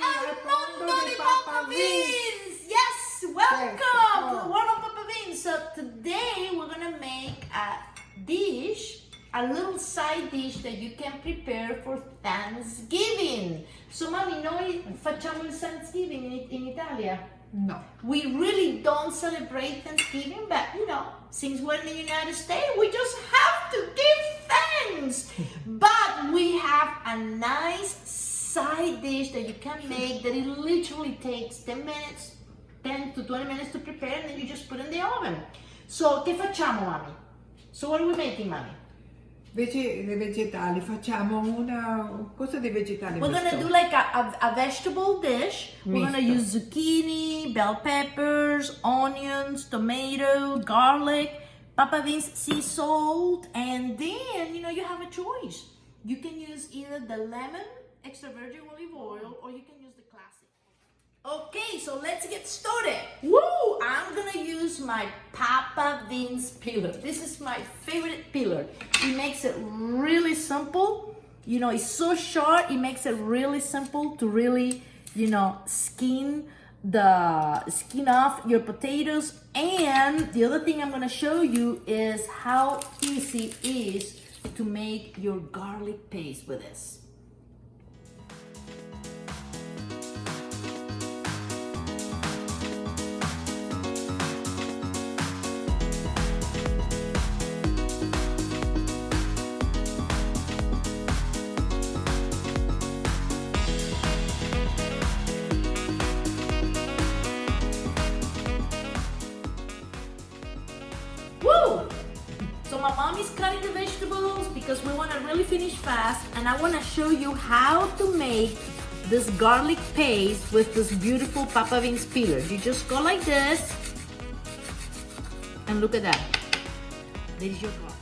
al mondo di Papa Vince! Yes, welcome to the world of Papa Vince. So today we're gonna make a dish, a little side dish that you can prepare for Thanksgiving. So mommy, noi facciamo il Thanksgiving in Italia? No. We really don't celebrate Thanksgiving, but you know, since we're in the United States, we just have to give thanks. But we have a nice side dish that you can make that it literally takes 10 to 20 minutes to prepare, and then you just put in the oven. So, che facciamo, mommy? So what are we making, mommy? Le vegetali, facciamo una cosa di vegetali. We're gonna do like a vegetable dish. We're gonna use zucchini, bell peppers, onions, tomato, garlic, Papa Vince sea salt, and then you have a choice. You can use either the lemon, extra virgin olive oil, or you can use the classic. Okay, so let's get started. Woo! I'm gonna use my Papa Vince peeler. This is my favorite peeler. It makes it really simple. It's so short, it makes it really simple to really, skin off your potatoes. And the other thing I'm gonna show you is how easy it is to make your garlic paste with this. Woo! So my mom is cutting the vegetables because we want to really finish fast, and I want to show you how to make this garlic paste with this beautiful Papa Vince peeler. You just go like this, and look at that. There is your garlic.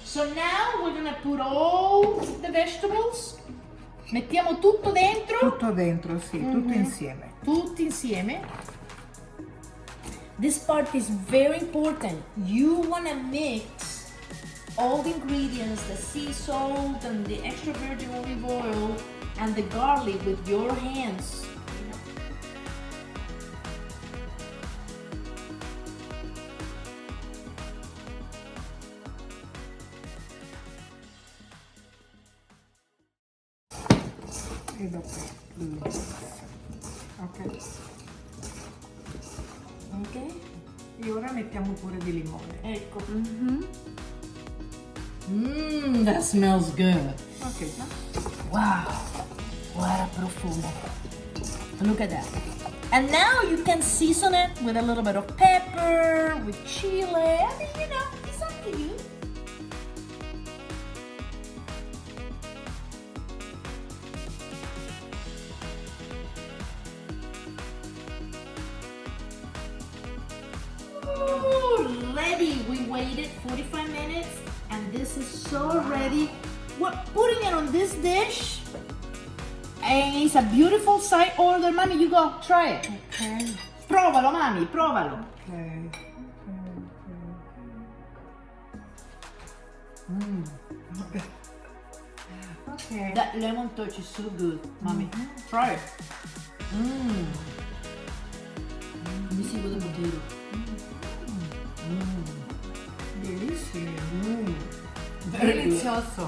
So now we're gonna put all the vegetables. Mettiamo tutto dentro? Tutto dentro, sì, tutto insieme. Tutti insieme. This part is very important. You want to mix all the ingredients, the sea salt and the extra virgin olive oil and the garlic with your hands. E dopo ok. E ora mettiamo pure di limone. Ecco. That smells good. Ok. Wow, what a profumo. Look at that. And now you can season it with a little bit of pepper, with chili. I mean, it's up to you. Ready. We waited 45 minutes and this is so ready. We're putting it on this dish and it's a beautiful side order. Mommy, you go try it. Ok. Provalo, mommy, provalo. Ok. Ok. That lemon touch is so good, mommy. Try it. Let me see with the potato. Delizioso. Very good. Delizioso.